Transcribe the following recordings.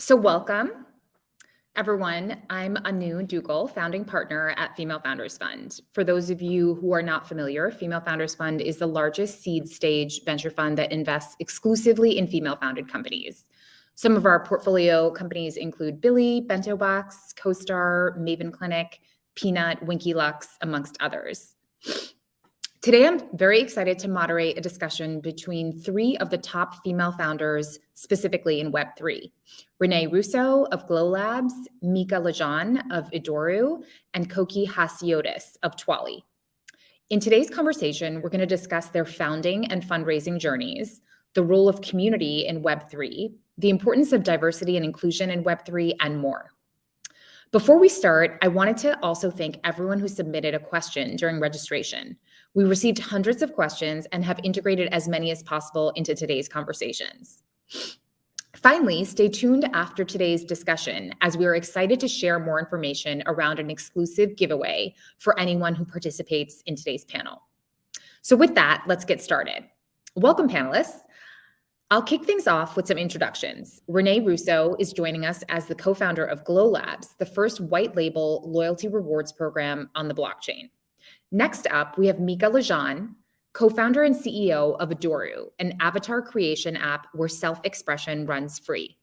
So welcome, everyone. I'm Anu Duggal, founding partner at Female Founders Fund. For those of you who are not familiar, Female Founders Fund is the largest seed stage venture fund that invests exclusively in female-founded companies. Some of our portfolio companies include Billy, Bento Box, CoStar, Maven Clinic, Peanut, Winky Lux, amongst others. Today, I'm very excited to moderate a discussion between three of the top female founders, specifically in Web3. Renee Russo of Glow Labs, Mica of Idoru, and Cokie Hasiotis of Twali. In today's conversation, we're going to discuss their founding and fundraising journeys, the role of community in Web3, the importance of diversity and inclusion in Web3, and more. Before we start, I wanted to also thank everyone who submitted a question during registration. We received hundreds of questions and have integrated as many as possible into today's conversations. Finally, stay tuned after today's discussion, as we are excited to share more information around an exclusive giveaway for anyone who participates in today's panel. So with that, let's get started. Welcome, panelists. I'll kick things off with some introductions. Renee Russo is joining us as the co-founder of Glow Labs, the first white label loyalty rewards program on the blockchain. Next up, we have Mica, co-founder and CEO of Idoru, an avatar creation app where self-expression runs free.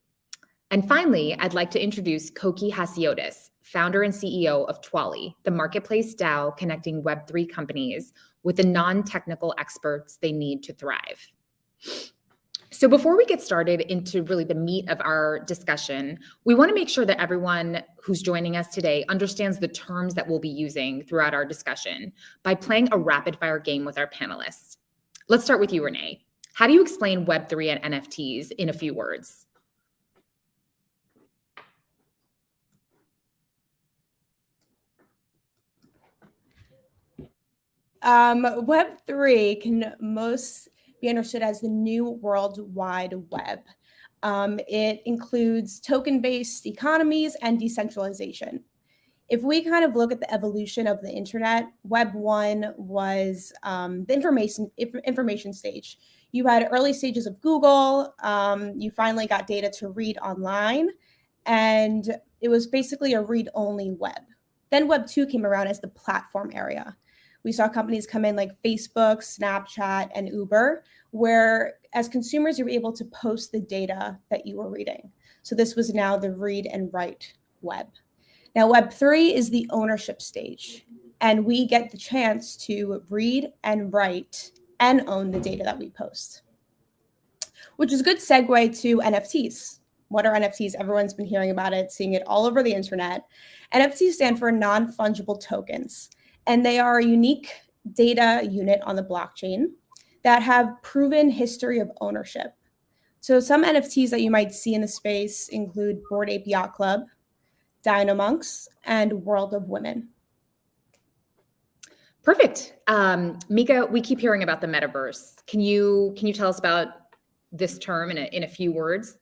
And finally, I'd like to introduce Cokie Hasiotis, founder and CEO of Twali, the marketplace DAO connecting Web3 companies with the non-technical experts they need to thrive. So before we get started into really the meat of our discussion, we want to make sure that everyone who's joining us today understands the terms that we'll be using throughout our discussion by playing a rapid fire game with our panelists. Let's start with you, Renee. How do you explain Web3 and NFTs in a few words? Web3 can most be understood as the new World Wide Web. It includes token-based economies and decentralization. If we kind of look at the evolution of the internet, Web 1 was the information stage. You had early stages of Google, you finally got data to read online, and it was basically a read-only web. Then Web 2 came around as the platform area. We saw companies come in like Facebook, Snapchat, and Uber, where as consumers, you were able to post the data that you were reading. So this was now the read and write web. Now, Web 3 is the ownership stage, and we get the chance to read and write and own the data that we post, which is a good segue to NFTs. What are NFTs? Everyone's been hearing about it, seeing it all over the internet. NFTs stand for non-fungible tokens. And they are a unique data unit on the blockchain that have proven history of ownership. So some NFTs that you might see in the space include Bored Ape Yacht Club, Dinomonks, and World of Women. Perfect. Mica, we keep hearing about the metaverse. Can you tell us about this term in a few words?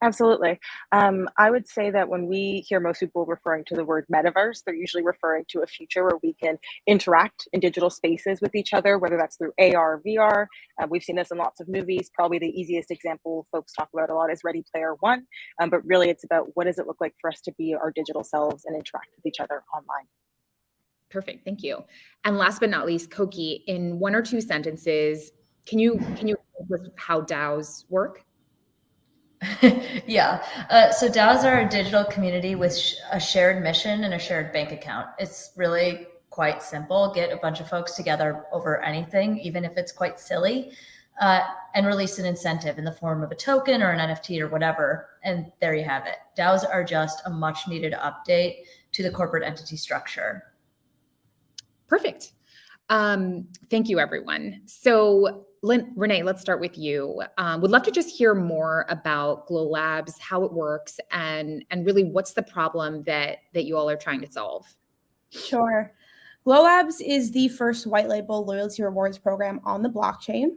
Absolutely. I would say that when we hear most people referring to the word metaverse, they're usually referring to a future where we can interact in digital spaces with each other, whether that's through AR, VR. We've seen this in lots of movies. Probably the easiest example folks talk about a lot is Ready Player One. But really, it's about what does it look like for us to be our digital selves and interact with each other online. Perfect. Thank you. And last but not least, Cokie, in one or two sentences, can you explain how DAOs work? Yeah. So DAOs are a digital community with a shared mission and a shared bank account. It's really quite simple. Get a bunch of folks together over anything, even if it's quite silly, and release an incentive in the form of a token or an NFT or whatever. And there you have it. DAOs are just a much needed update to the corporate entity structure. Perfect. Thank you, everyone. So Renee, let's start with you. Would love to just hear more about Glow Labs, how it works, and really what's the problem that you all are trying to solve? Sure. Glow Labs is the first white label loyalty rewards program on the blockchain.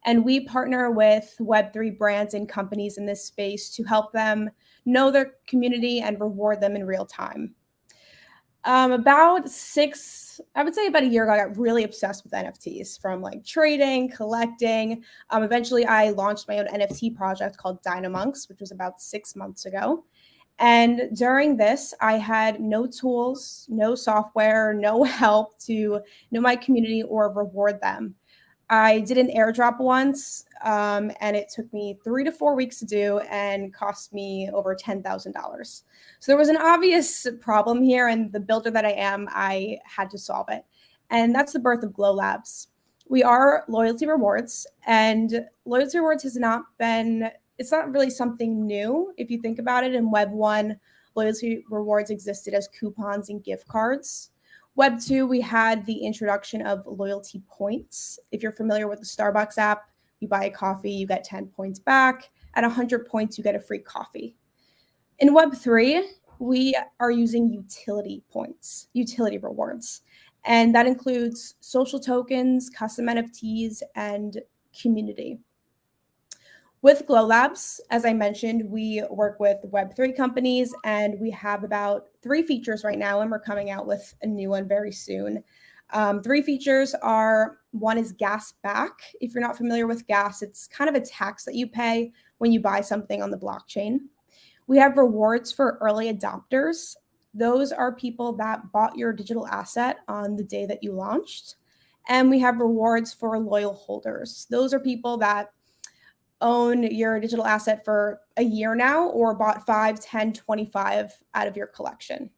And we partner with Web3 brands and companies in this space to help them know their community and reward them in real time. About a year ago, I got really obsessed with NFTs, from like trading, collecting. Eventually, I launched my own NFT project called Dynamonks, which was about 6 months ago. And during this, I had no tools, no software, no help to know my community or reward them. I did an airdrop once, and it took me 3 to 4 weeks to do and cost me over $10,000. So there was an obvious problem here, and the builder that I am, I had to solve it. And that's the birth of Glow Labs. We are loyalty rewards, and loyalty rewards it's not really something new. If you think about it, in Web 1, loyalty rewards existed as coupons and gift cards. Web 2, we had the introduction of loyalty points. If you're familiar with the Starbucks app, you buy a coffee, you get 10 points back. At 100 points, you get a free coffee. In Web 3, we are using utility points, utility rewards. And that includes social tokens, custom NFTs, and community. With Glow Labs, as I mentioned, we work with Web3 companies, and we have about 3 features right now, and we're coming out with a new one very soon. 3 features are, one is gas back. If you're not familiar with gas, it's kind of a tax that you pay when you buy something on the blockchain. We have rewards for early adopters. Those are people that bought your digital asset on the day that you launched. And we have rewards for loyal holders. Those are people that own your digital asset for a year now, or bought 5, 10, 25 out of your collection.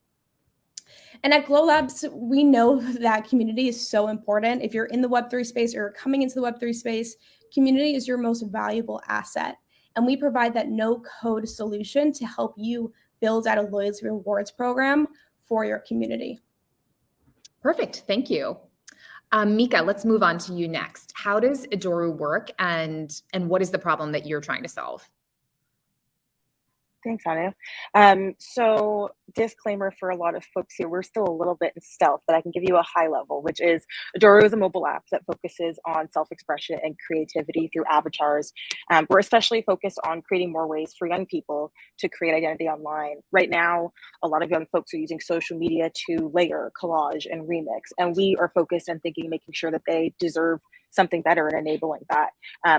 And at Glow Labs, we know that community is so important. If you're in the Web3 space or coming into the Web3 space, community is your most valuable asset. And we provide that no-code solution to help you build out a loyalty rewards program for your community. Perfect. Thank you. Mica, let's move on to you next. How does Idoru work, and what is the problem that you're trying to solve? Thanks, Anu. So disclaimer for a lot of folks here, we're still a little bit in stealth, but I can give you a high level, which is Idoru is a mobile app that focuses on self-expression and creativity through avatars. We're especially focused on creating more ways for young people to create identity online. Right now, a lot of young folks are using social media to layer, collage, and remix, and we are focused on making sure that they deserve something better and enabling that.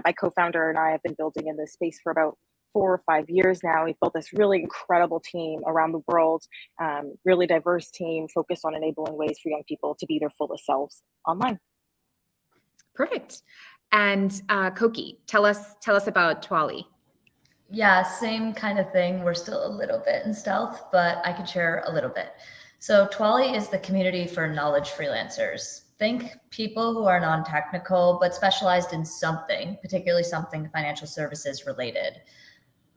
My co-founder and I have been building in this space for about 4 or 5 years now. We've built this really incredible team around the world, really diverse team focused on enabling ways for young people to be their fullest selves online. Perfect. And Cokie, tell us about Twali. Yeah, same kind of thing. We're still a little bit in stealth, but I could share a little bit. So Twali is the community for knowledge freelancers. Think people who are non-technical, but specialized in something, particularly something financial services related.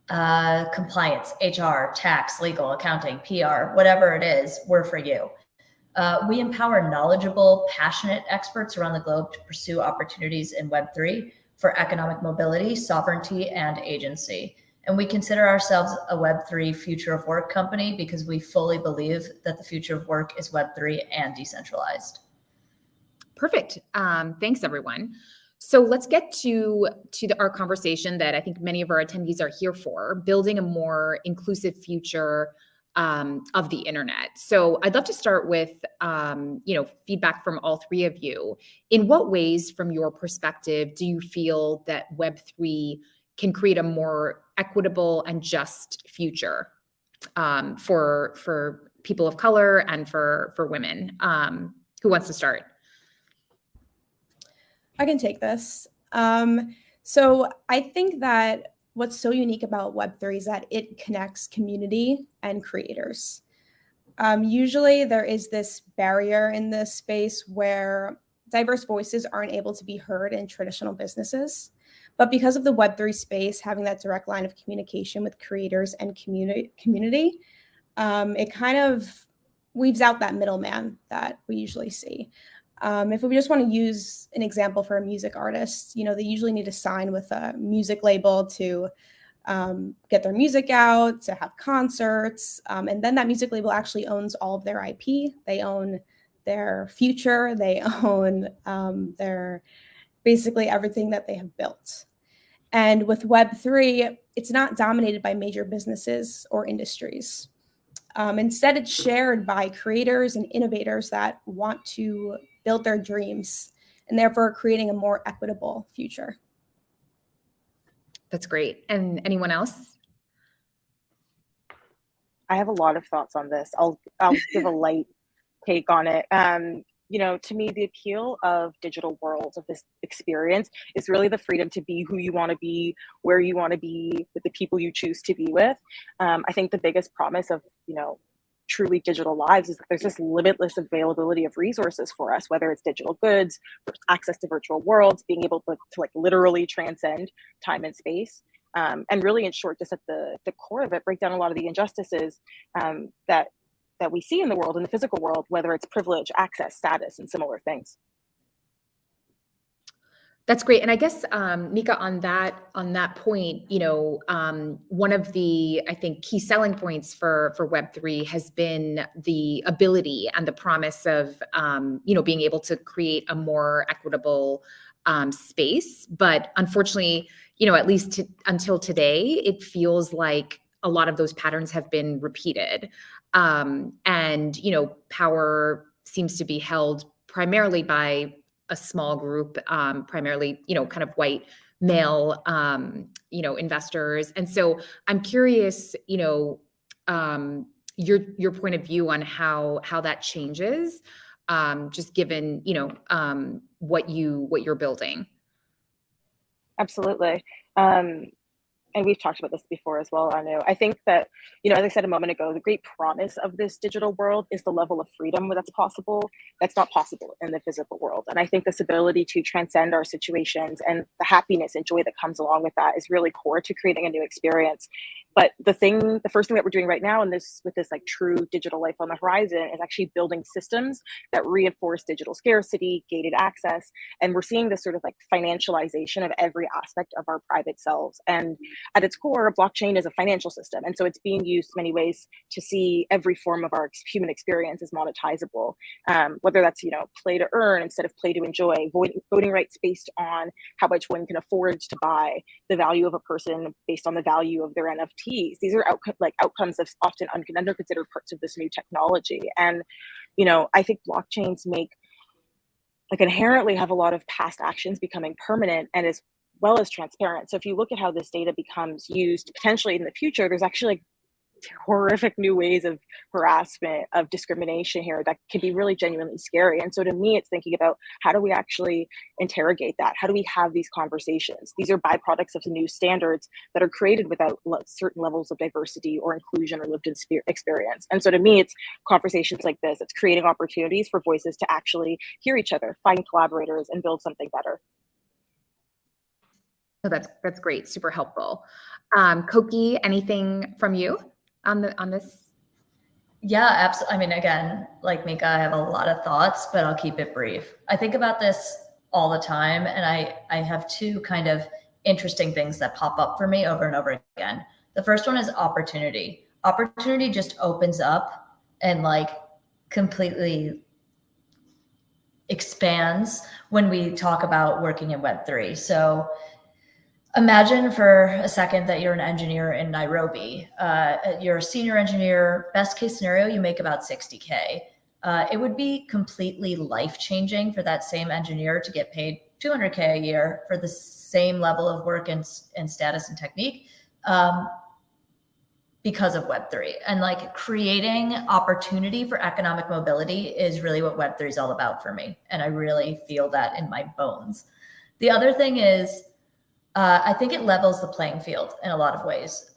Compliance, HR, tax, legal, accounting, PR, whatever it is, we're for you. We empower knowledgeable, passionate experts around the globe to pursue opportunities in Web3 for economic mobility, sovereignty, and agency. And we consider ourselves a Web3 future of work company because we fully believe that the future of work is Web3 and decentralized. Perfect. Thanks, everyone. So let's get to our conversation that I think many of our attendees are here for, building a more inclusive future of the internet. So I'd love to start with feedback from all 3 of you. In what ways, from your perspective, do you feel that Web3 can create a more equitable and just future for people of color and for women? Who wants to start? I can take this. So I think that what's so unique about Web3 is that it connects community and creators. Usually there is this barrier in this space where diverse voices aren't able to be heard in traditional businesses. But because of the Web3 space, having that direct line of communication with creators and community, it kind of weaves out that middleman that we usually see. If we just want to use an example for a music artist, they usually need to sign with a music label to get their music out, to have concerts. And then that music label actually owns all of their IP. They own their future. They own their basically everything that they have built. And with Web3, it's not dominated by major businesses or industries. Instead, it's shared by creators and innovators that want to build their dreams, and therefore creating a more equitable future. That's great. And anyone else? I have a lot of thoughts on this. I'll give a light take on it. You know, to me, the appeal of digital worlds, of this experience, is really the freedom to be who you want to be, where you want to be, with the people you choose to be with. I think the biggest promise of, you know, truly digital lives is that there's this limitless availability of resources for us, whether it's digital goods, access to virtual worlds, being able to like literally transcend time and space. And really, in short, just at the core of it, break down a lot of the injustices that we see in the world, in the physical world, whether it's privilege, access, status, and similar things. That's great. And I guess, Mica, on that point, you know, one of the, I think, key selling points for Web3 has been the ability and the promise of, you know, being able to create a more equitable space. But unfortunately, you know, at least until today, it feels like a lot of those patterns have been repeated. And, you know, power seems to be held primarily by a small group, primarily, you know, kind of white male, you know, investors. And so I'm curious, you know, your point of view on how that changes, just given, you know, what you're building. Absolutely. And we've talked about this before as well, Anu. I think that, you know, as I said a moment ago, the great promise of this digital world is the level of freedom that's possible. That's not possible in the physical world. And I think this ability to transcend our situations and the happiness and joy that comes along with that is really core to creating a new experience. But the first thing that we're doing right now with this like true digital life on the horizon is actually building systems that reinforce digital scarcity, gated access. And we're seeing this sort of like financialization of every aspect of our private selves. And at its core, a blockchain is a financial system. And so it's being used in many ways to see every form of our human experience as monetizable, whether that's, you know, play to earn instead of play to enjoy, voting rights based on how much one can afford to buy, the value of a person based on the value of their NFTs. These are outcomes of often under-considered parts of this new technology. And, you know, I think blockchains make, like, inherently have a lot of past actions becoming permanent and as well as transparent. So if you look at how this data becomes used potentially in the future, there's actually like horrific new ways of harassment, of discrimination here that can be really genuinely scary. And so to me, it's thinking about how do we actually interrogate that? How do we have these conversations? These are byproducts of the new standards that are created without certain levels of diversity or inclusion or lived experience. And so to me, it's conversations like this. It's creating opportunities for voices to actually hear each other, find collaborators, and build something better. Oh, that's great. Super helpful. Cokie, anything from you on this? Yeah, absolutely. I mean, again, like Mica, I have a lot of thoughts, but I'll keep it brief. I think about this all the time, and I have two kind of interesting things that pop up for me over and over again. The first one is opportunity. Opportunity just opens up and like completely expands when we talk about working in Web3. So imagine for a second that you're an engineer in Nairobi. You're a senior engineer. Best case scenario, you make about 60K. It would be completely life-changing for that same engineer to get paid 200K a year for the same level of work and status and technique because of Web3. And like creating opportunity for economic mobility is really what Web3 is all about for me. And I really feel that in my bones. The other thing is, I think it levels the playing field in a lot of ways.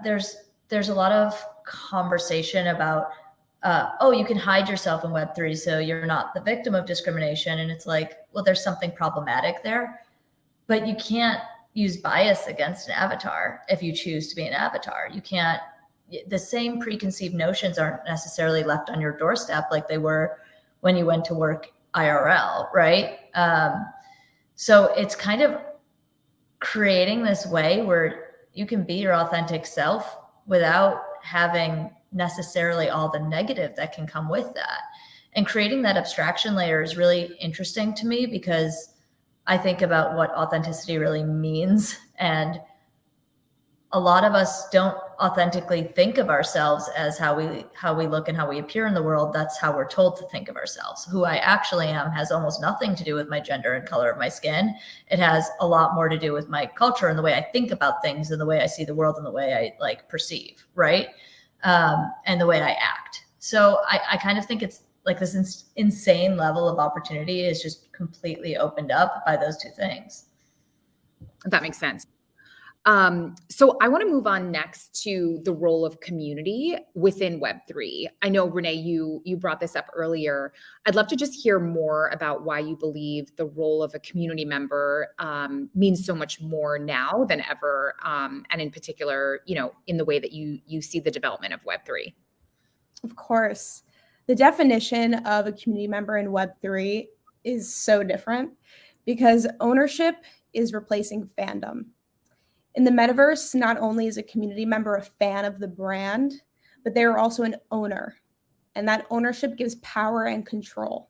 There's a lot of conversation about, oh, you can hide yourself in Web3 so you're not the victim of discrimination. And it's like, well, there's something problematic there, but you can't use bias against an avatar if you choose to be an avatar. You can't, the same preconceived notions aren't necessarily left on your doorstep like they were when you went to work IRL, right? So it's kind of creating this way where you can be your authentic self without having necessarily all the negative that can come with that. And creating that abstraction layer is really interesting to me because I think about what authenticity really means. And a lot of us don't authentically think of ourselves as how we look and how we appear in the world. That's how we're told to think of ourselves. Who I actually am has almost nothing to do with my gender and color of my skin. It has a lot more to do with my culture and the way I think about things and the way I see the world and the way I like perceive, right? And the way I act. So I kind of think it's like this insane level of opportunity is just completely opened up by those two things. That makes sense. So I want to move on next to the role of community within Web3. I know, Renee, you brought this up earlier. I'd love to just hear more about why you believe the role of a community member means so much more now than ever, and in particular, in the way that you see the development of Web3. Of course. The definition of a community member in Web3 is so different because ownership is replacing fandom. In the metaverse, not only is a community member a fan of the brand, but they are also an owner. And that ownership gives power and control.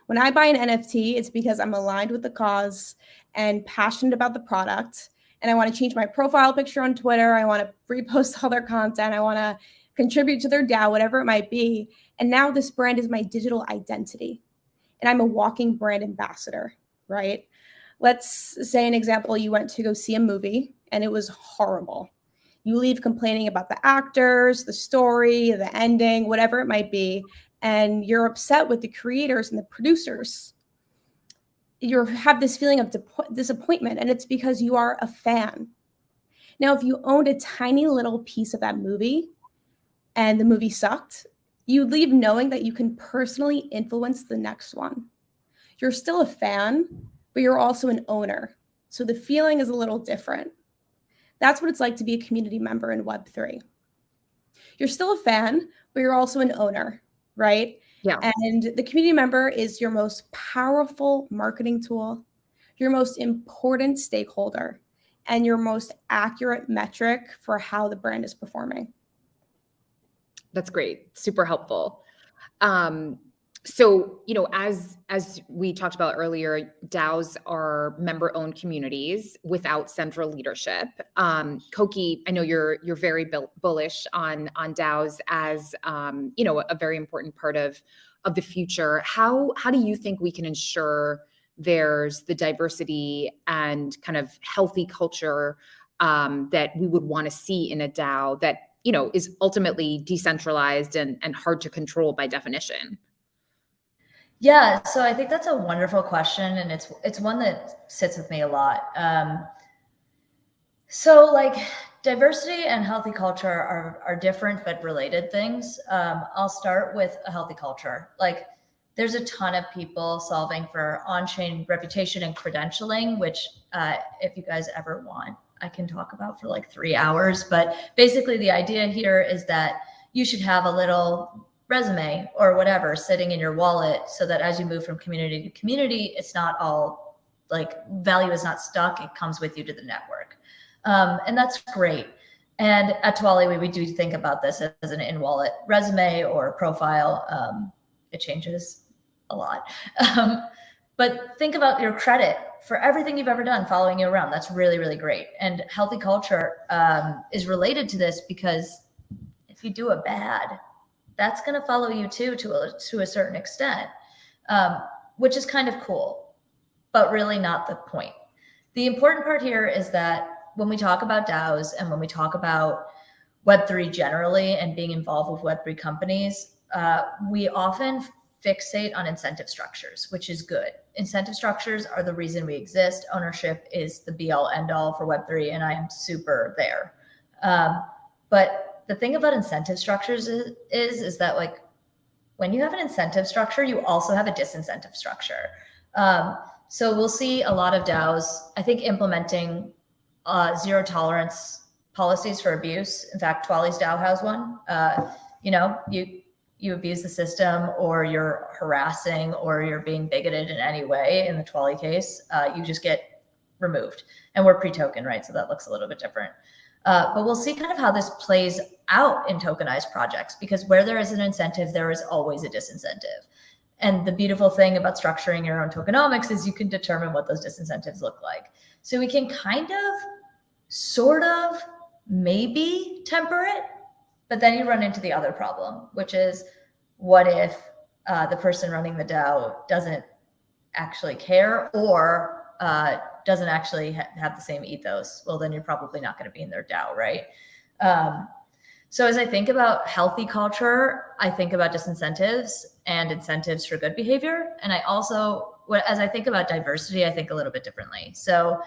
When I buy an NFT, it's because I'm aligned with the cause and passionate about the product. And I want to change my profile picture on Twitter. I want to repost all their content. I want to contribute to their DAO, whatever it might be. And now this brand is my digital identity. And I'm a walking brand ambassador, right? Let's say an example, you went to go see a movie and it was horrible. You leave complaining about the actors, the story, the ending, whatever it might be, and you're upset with the creators and the producers. You have this feeling of disappointment, and it's because you are a fan. Now, if you owned a tiny little piece of that movie and the movie sucked, you leave knowing that you can personally influence the next one. You're still a fan, but you're also an owner. So the feeling is a little different. That's what it's like to be a community member in Web3. You're still a fan, but you're also an owner, right? Yeah. And the community member is your most powerful marketing tool, your most important stakeholder, and your most accurate metric for how the brand is performing. That's great. Super helpful. So, as we talked about earlier, DAOs are member-owned communities without central leadership. Cokie, I know you're very bullish on DAOs as a very important part of the future. How do you think we can ensure there's the diversity and kind of healthy culture that we would want to see in a DAO that is ultimately decentralized and hard to control by definition? Yeah, so I think that's a wonderful question, and it's one that sits with me a lot. So like diversity and healthy culture are different but related things. I'll start with a healthy culture. Like there's a ton of people solving for on-chain reputation and credentialing, which if you guys ever want, I can talk about for like 3 hours. But basically the idea here is that you should have a little resume or whatever sitting in your wallet so that as you move from community to community, it's not all like value is not stuck. It comes with you to the network. And that's great. And at Twali, we do think about this as an in-wallet resume or profile. It changes a lot. But think about your credit for everything you've ever done following you around. That's really, really great. And healthy culture is related to this because if you do a bad, that's going to follow you too to a certain extent, which is kind of cool, but really not the point. The important part here is that when we talk about DAOs and when we talk about Web3 generally and being involved with Web3 companies, we often fixate on incentive structures, which is good. Incentive structures are the reason we exist. Ownership is the be all end all for Web3, and I am super there. But the thing about incentive structures is that like when you have an incentive structure, you also have a disincentive structure. So we'll see a lot of DAOs, I think, implementing zero tolerance policies for abuse. In fact, Twali's DAO has one. You abuse the system or you're harassing or you're being bigoted in any way. In the Twali case, you just get removed. And we're pre-token, right? So that looks a little bit different. But we'll see kind of how this plays out in tokenized projects, because where there is an incentive, there is always a disincentive. And the beautiful thing about structuring your own tokenomics is you can determine what those disincentives look like. So we can kind of, sort of maybe temper it, but then you run into the other problem, which is what if the person running the DAO doesn't actually care or doesn't actually have the same ethos? Well, then you're probably not going to be in their DAO, right? So as I think about healthy culture, I think about disincentives and incentives for good behavior. And I also, as I think about diversity, I think a little bit differently. So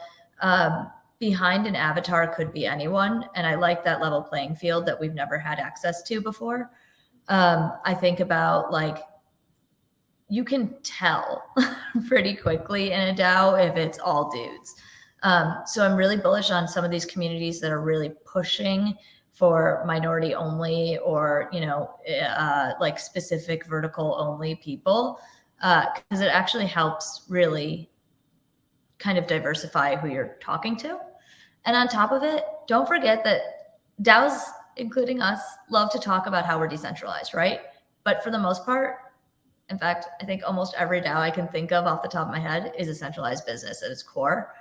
behind an avatar could be anyone. And I like that level playing field that we've never had access to before. I think about like, you can tell pretty quickly in a DAO if it's all dudes. So I'm really bullish on some of these communities that are really pushing for minority only or, like specific vertical only people, because it actually helps really kind of diversify who you're talking to. And on top of it, don't forget that DAOs, including us, love to talk about how we're decentralized, right? But for the most part, in fact, I think almost every DAO I can think of off the top of my head is a centralized business at its core.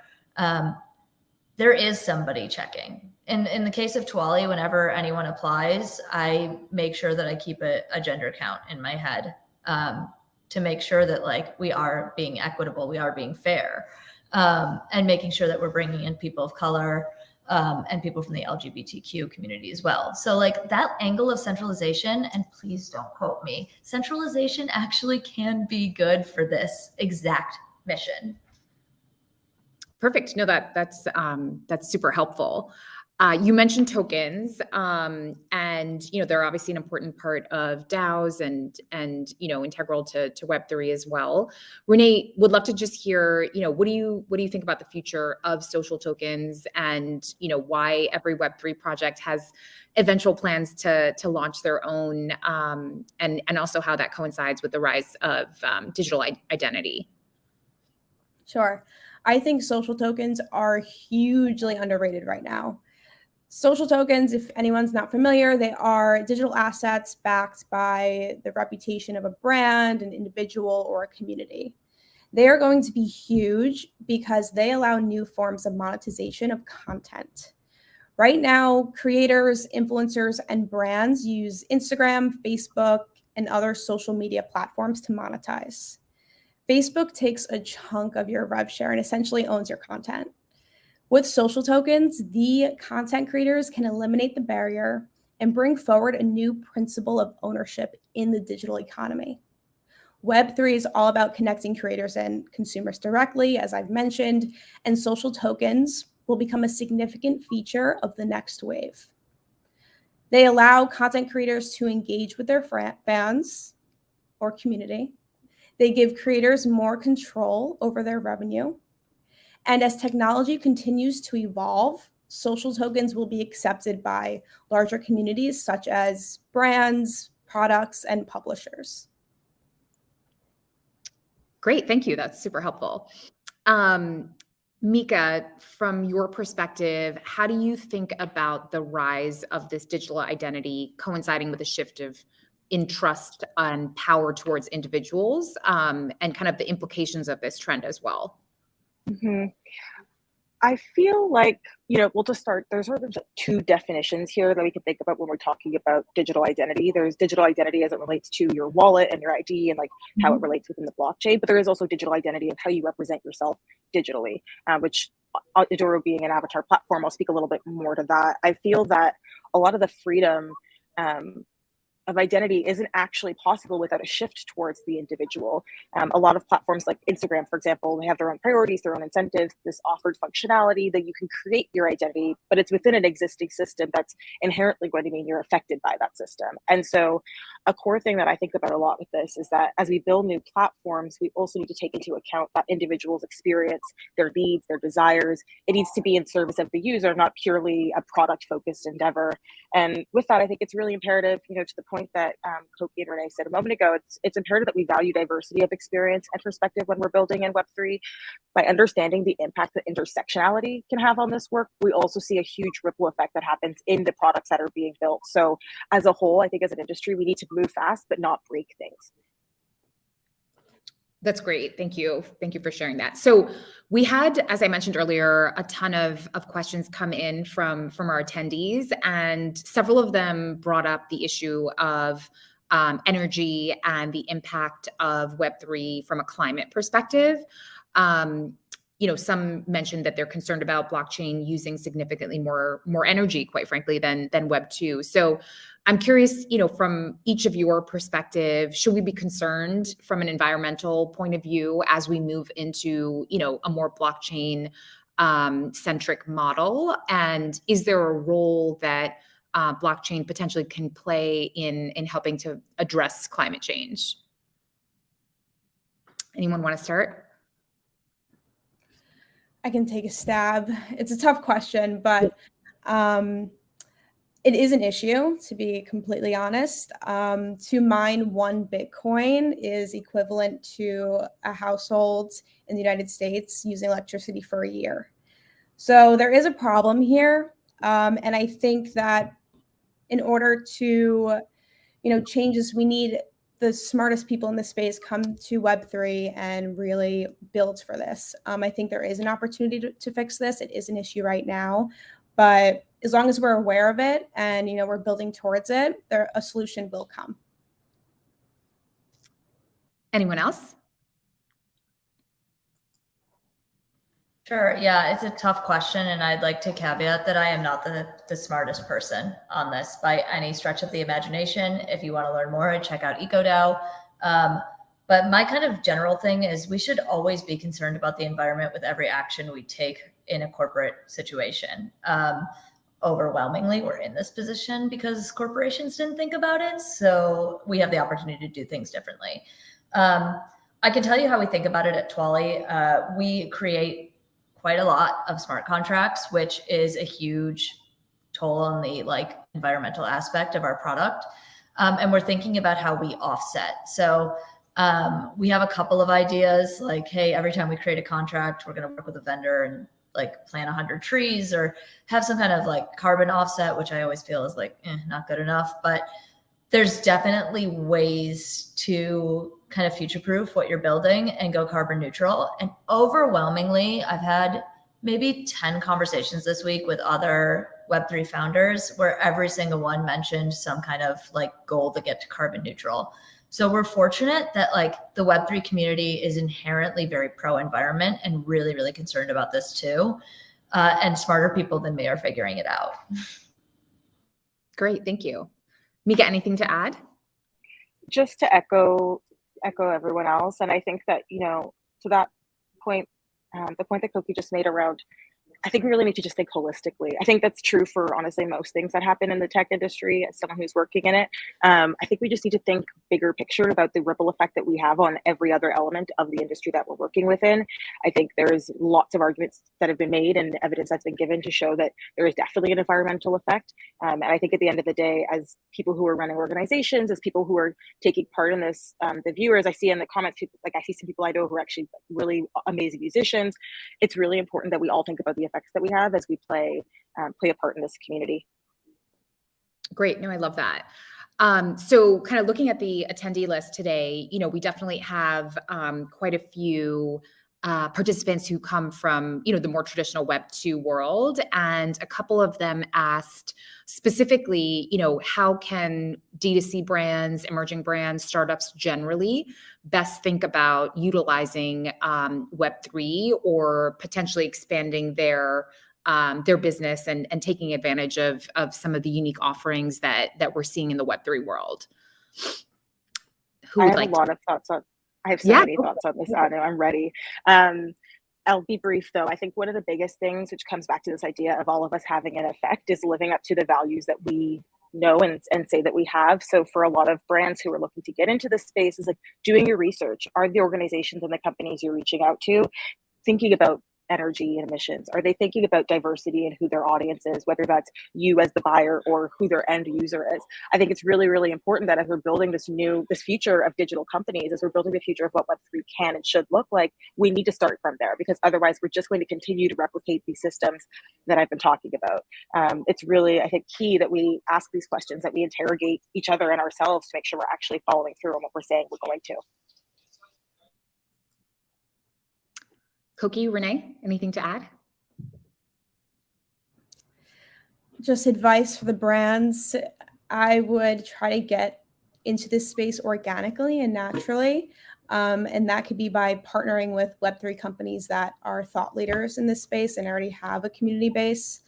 There is somebody checking. In the case of Twali, whenever anyone applies, I make sure that I keep a gender count in my head to make sure that like we are being equitable, we are being fair, and making sure that we're bringing in people of color and people from the LGBTQ community as well. So like that angle of centralization, and please don't quote me, centralization actually can be good for this exact mission. Perfect. No, that's super helpful. You mentioned tokens, and they're obviously an important part of DAOs and integral to Web3 as well. Renee, would love to just hear, what do you think about the future of social tokens, and why every Web3 project has eventual plans to launch their own, and also how that coincides with the rise of digital identity. Sure. I think social tokens are hugely underrated right now. Social tokens, if anyone's not familiar, they are digital assets backed by the reputation of a brand, an individual, or a community. They are going to be huge because they allow new forms of monetization of content. Right now, creators, influencers, and brands use Instagram, Facebook, and other social media platforms to monetize. Facebook takes a chunk of your rev share and essentially owns your content. With social tokens, the content creators can eliminate the barrier and bring forward a new principle of ownership in the digital economy. Web3 is all about connecting creators and consumers directly, as I've mentioned, and social tokens will become a significant feature of the next wave. They allow content creators to engage with their fans or community. They give creators more control over their revenue. And as technology continues to evolve, social tokens will be accepted by larger communities such as brands, products, and publishers. Great, thank you. That's super helpful. Mica, from your perspective, how do you think about the rise of this digital identity coinciding with a shift in trust and power towards individuals, and kind of the implications of this trend as well? Mm-hmm. I feel like, we'll just start, there's sort of two definitions here that we can think about when we're talking about digital identity. There's digital identity as it relates to your wallet and your ID and like how it relates within the blockchain, but there is also digital identity of how you represent yourself digitally, which Idoru being an avatar platform, I'll speak a little bit more to that. I feel that a lot of the freedom of identity isn't actually possible without a shift towards the individual. A lot of platforms like Instagram, for example, they have their own priorities, their own incentives, this offered functionality that you can create your identity, but it's within an existing system that's inherently going to mean you're affected by that system. And so a core thing that I think about a lot with this is that as we build new platforms, we also need to take into account that individual's experience, their needs, their desires. It needs to be in service of the user, not purely a product-focused endeavor. And with that, I think it's really imperative, to the point that Cokie and Renee said a moment ago, it's imperative that we value diversity of experience and perspective when we're building in Web3. By understanding the impact that intersectionality can have on this work, we also see a huge ripple effect that happens in the products that are being built. So as a whole, I think as an industry, we need to move fast, but not break things. That's great. Thank you. Thank you for sharing that. So we had, as I mentioned earlier, a ton of questions come in from our attendees, and several of them brought up the issue of energy and the impact of Web3 from a climate perspective. Some mentioned that they're concerned about blockchain using significantly more energy, quite frankly, than Web2. So I'm curious, from each of your perspective, should we be concerned from an environmental point of view as we move into, a more blockchain centric model? And is there a role that blockchain potentially can play in helping to address climate change? Anyone want to start? I can take a stab. It's a tough question, but it is an issue, to be completely honest. To mine 1 Bitcoin is equivalent to a household in the United States using electricity for a year. So there is a problem here. And I think that in order to, change this, we need the smartest people in the space come to Web3 and really build for this. I think there is an opportunity to fix this. It is an issue right now, but as long as we're aware of it and we're building towards it, a solution will come. Anyone else? Sure. Yeah, it's a tough question. And I'd like to caveat that I am not the smartest person on this by any stretch of the imagination. If you want to learn more, check out EcoDAO. But my kind of general thing is we should always be concerned about the environment with every action we take in a corporate situation. Overwhelmingly, we're in this position because corporations didn't think about it. So we have the opportunity to do things differently. I can tell you how we think about it at Twali. We create quite a lot of smart contracts, which is a huge toll on the environmental aspect of our product. And we're thinking about how we offset. So we have a couple of ideas like, hey, every time we create a contract, we're going to work with a vendor and plant 100 trees or have some kind of carbon offset, which I always feel is not good enough. But there's definitely ways to kind of future-proof what you're building and go carbon neutral. And overwhelmingly, I've had maybe 10 conversations this week with other Web3 founders where every single one mentioned some kind of goal to get to carbon neutral. So we're fortunate that the Web3 community is inherently very pro-environment and really, really concerned about this too. And smarter people than me are figuring it out. Great, thank you. Mica, anything to add? Just to echo everyone else. And I think that, to that point, the point that Cokie just made around, I think we really need to just think holistically. I think that's true for honestly most things that happen in the tech industry as someone who's working in it. I think we just need to think bigger picture about the ripple effect that we have on every other element of the industry that we're working within. I think there's lots of arguments that have been made and evidence that's been given to show that there is definitely an environmental effect. And I think at the end of the day, as people who are running organizations, as people who are taking part in this, the viewers, I see in the comments, people, I see some people I know who are actually really amazing musicians. It's really important that we all think about the effects that we have as we play a part in this community. Great. No, I love that. So kind of looking at the attendee list today, we definitely have quite a few participants who come from, the more traditional Web2 world. And a couple of them asked specifically, how can D2C brands, emerging brands, startups generally best think about utilizing Web3 or potentially expanding their business and taking advantage of some of the unique offerings that we're seeing in the Web3 world. I have a lot of thoughts on. I have so many thoughts on this. I know I'm ready. I'll be brief though. I think one of the biggest things, which comes back to this idea of all of us having an effect, is living up to the values that we know and say that we have. So for a lot of brands who are looking to get into this space, is doing your research. Are the organizations and the companies you're reaching out to thinking about energy and emissions? Are they thinking about diversity and who their audience is, whether that's you as the buyer or who their end user is? I think it's really, really important that as we're building this future of digital companies, as we're building the future of what Web3 can and should look like, we need to start from there, because otherwise we're just going to continue to replicate these systems that I've been talking about. It's really, I think, key that we ask these questions, that we interrogate each other and ourselves to make sure we're actually following through on what we're saying we're going to. Cokie, Renee, anything to add? Just advice for the brands. I would try to get into this space organically and naturally. And that could be by partnering with Web3 companies that are thought leaders in this space and already have a community base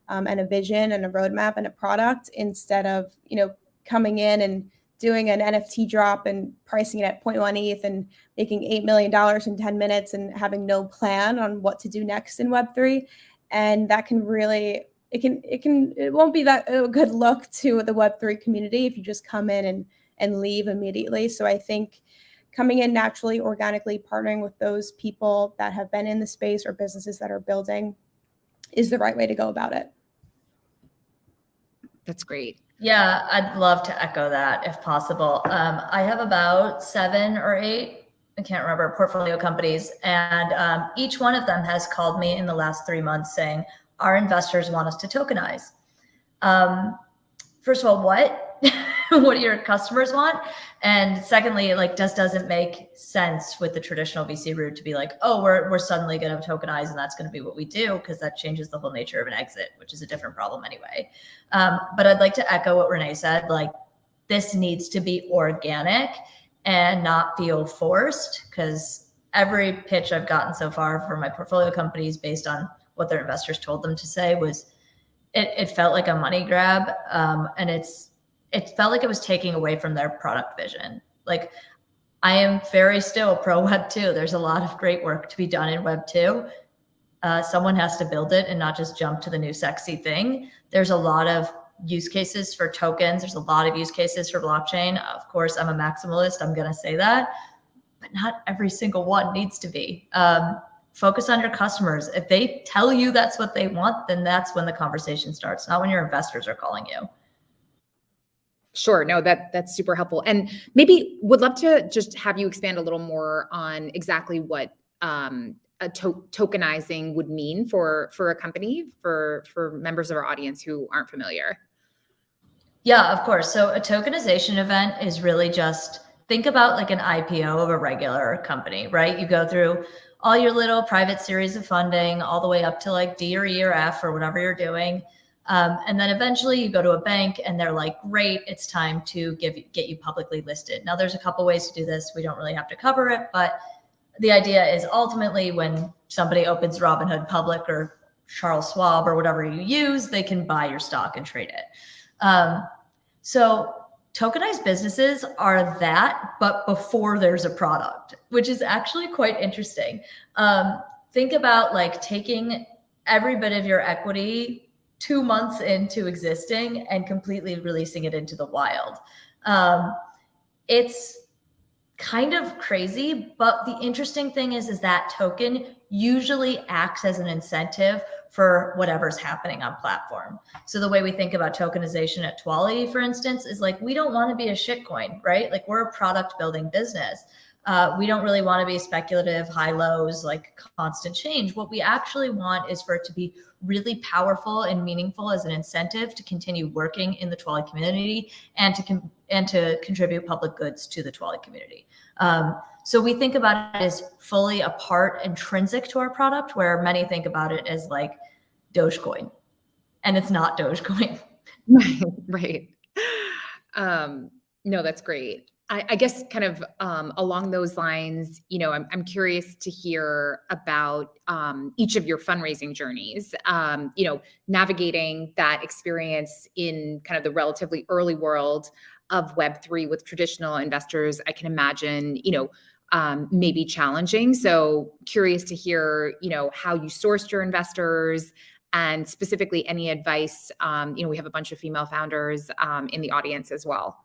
and a vision and a roadmap and a product, instead of, coming in and doing an NFT drop and pricing it at 0.1 ETH and making $8 million in 10 minutes and having no plan on what to do next in Web3. And that can really, it won't be that a good look to the Web3 community if you just come in and leave immediately. So I think coming in naturally, organically, partnering with those people that have been in the space or businesses that are building is the right way to go about it. That's great. Yeah, I'd love to echo that if possible. I have about 7 or 8, I can't remember, portfolio companies. And each one of them has called me in the last 3 months saying, our investors want us to tokenize. First of all, what? What do your customers want? And secondly, it doesn't make sense with the traditional VC route to be like, oh, we're suddenly going to tokenize and that's going to be what we do, because that changes the whole nature of an exit, which is a different problem anyway. But I'd like to echo what Renee said. This needs to be organic and not feel forced, because every pitch I've gotten so far for my portfolio companies based on what their investors told them to say was, it felt like a money grab. And it felt like it was taking away from their product vision. I am very still pro Web2. There's a lot of great work to be done in Web2. Someone has to build it and not just jump to the new sexy thing. There's a lot of use cases for tokens. There's a lot of use cases for blockchain. Of course, I'm a maximalist. I'm going to say that, but not every single one needs to be. Focus on your customers. If they tell you that's what they want, then that's when the conversation starts, not when your investors are calling you. Sure. No, that's super helpful. And maybe would love to just have you expand a little more on exactly what tokenizing would mean for a company, for members of our audience who aren't familiar. Yeah, of course. So a tokenization event is really just, think about an IPO of a regular company, right? You go through all your little private series of funding all the way up to D or E or F or whatever you're doing. And then eventually you go to a bank and they're like, great, it's time to get you publicly listed. Now there's a couple ways to do this. We don't really have to cover it, but the idea is ultimately when somebody opens Robinhood Public or Charles Schwab or whatever you use, they can buy your stock and trade it. So tokenized businesses are that, but before there's a product, which is actually quite interesting. Think about taking every bit of your equity 2 months into existing and completely releasing it into the wild. It's kind of crazy, but the interesting thing is that token usually acts as an incentive for whatever's happening on platform. So the way we think about tokenization at Twali, for instance, is we don't want to be a shitcoin, right? We're a product building business. We don't really want to be speculative, high lows, constant change. What we actually want is for it to be really powerful and meaningful as an incentive to continue working in the Twali community and to contribute public goods to the Twali community. So we think about it as fully a part intrinsic to our product, where many think about it as Dogecoin, and it's not Dogecoin. Right. No, that's great. I guess kind of along those lines, I'm curious to hear about each of your fundraising journeys, navigating that experience in kind of the relatively early world of Web3 with traditional investors. I can imagine, may be challenging. So curious to hear, how you sourced your investors, and specifically any advice. We have a bunch of female founders in the audience as well.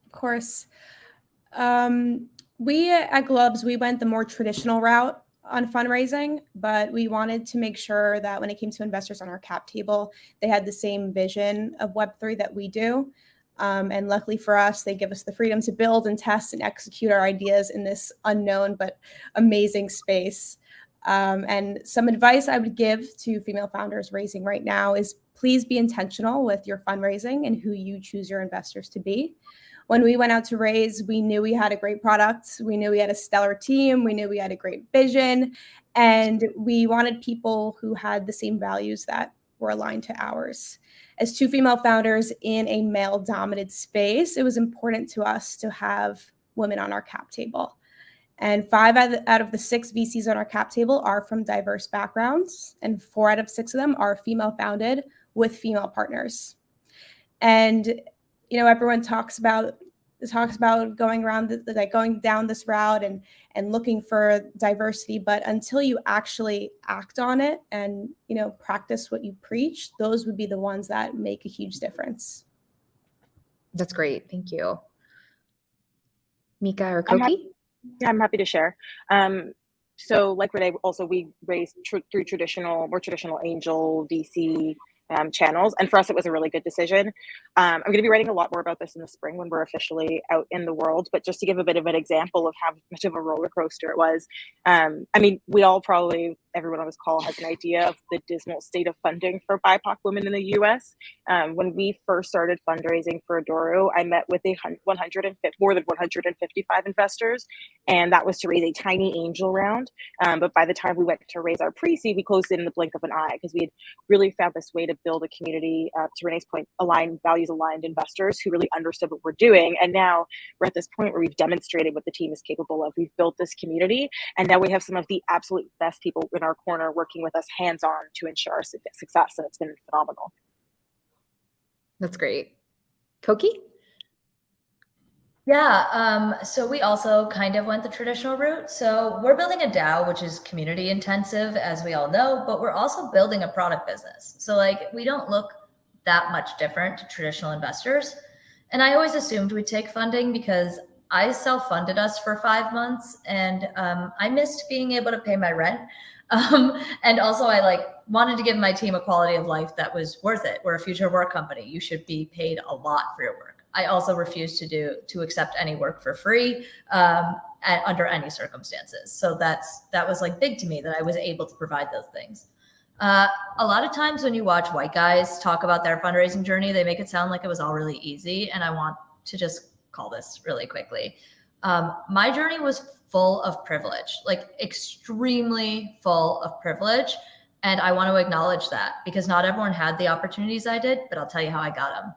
Of course. We at Globes, we went the more traditional route on fundraising, but we wanted to make sure that when it came to investors on our cap table, they had the same vision of Web3 that we do. And luckily for us, they give us the freedom to build and test and execute our ideas in this unknown but amazing space. And some advice I would give to female founders raising right now is please be intentional with your fundraising and who you choose your investors to be. When we went out to raise, we knew we had a great product. We knew we had a stellar team. We knew we had a great vision. And we wanted people who had the same values that were aligned to ours. As two female founders in a male-dominated space, it was important to us to have women on our cap table. And 5 out of the 6 VCs on our cap table are from diverse backgrounds, and 4 out of 6 of them are female-founded with female partners. And everyone talks about going around going down this route and looking for diversity, but until you actually act on it and practice what you preach, those would be the ones that make a huge difference. That's great. Thank you. Mica or Cokie? I'm happy to share. So like Renee, also we raised through more traditional angel VC channels. And for us, it was a really good decision. I'm going to be writing a lot more about this in the spring when we're officially out in the world. But just to give a bit of an example of how much of a roller coaster it was, we all probably, everyone on this call has an idea of the dismal state of funding for BIPOC women in the US. When we first started fundraising for Idoru, I met with more than 155 investors, and that was to raise a tiny angel round. But by the time we went to raise our pre-seed, we closed it in the blink of an eye because we had really found this way to build a community, to Renee's point, values-aligned investors who really understood what we're doing. And now we're at this point where we've demonstrated what the team is capable of. We've built this community, and now we have some of the absolute best people in our corner working with us hands-on to ensure our success, and it's been phenomenal. That's great. Cokie? Yeah, so we also kind of went the traditional route. So we're building a DAO, which is community intensive, as we all know, but we're also building a product business. So we don't look that much different to traditional investors. And I always assumed we'd take funding because I self-funded us for 5 months, and I missed being able to pay my rent. And also I wanted to give my team a quality of life that was worth it. We're a future work company. You should be paid a lot for your work. I also refused to accept any work for free under any circumstances. So that was big to me that I was able to provide those things. A lot of times when you watch white guys talk about their fundraising journey, they make it sound like it was all really easy. And I want to just call this really quickly. My journey was full of privilege, extremely full of privilege. And I want to acknowledge that because not everyone had the opportunities I did, but I'll tell you how I got them.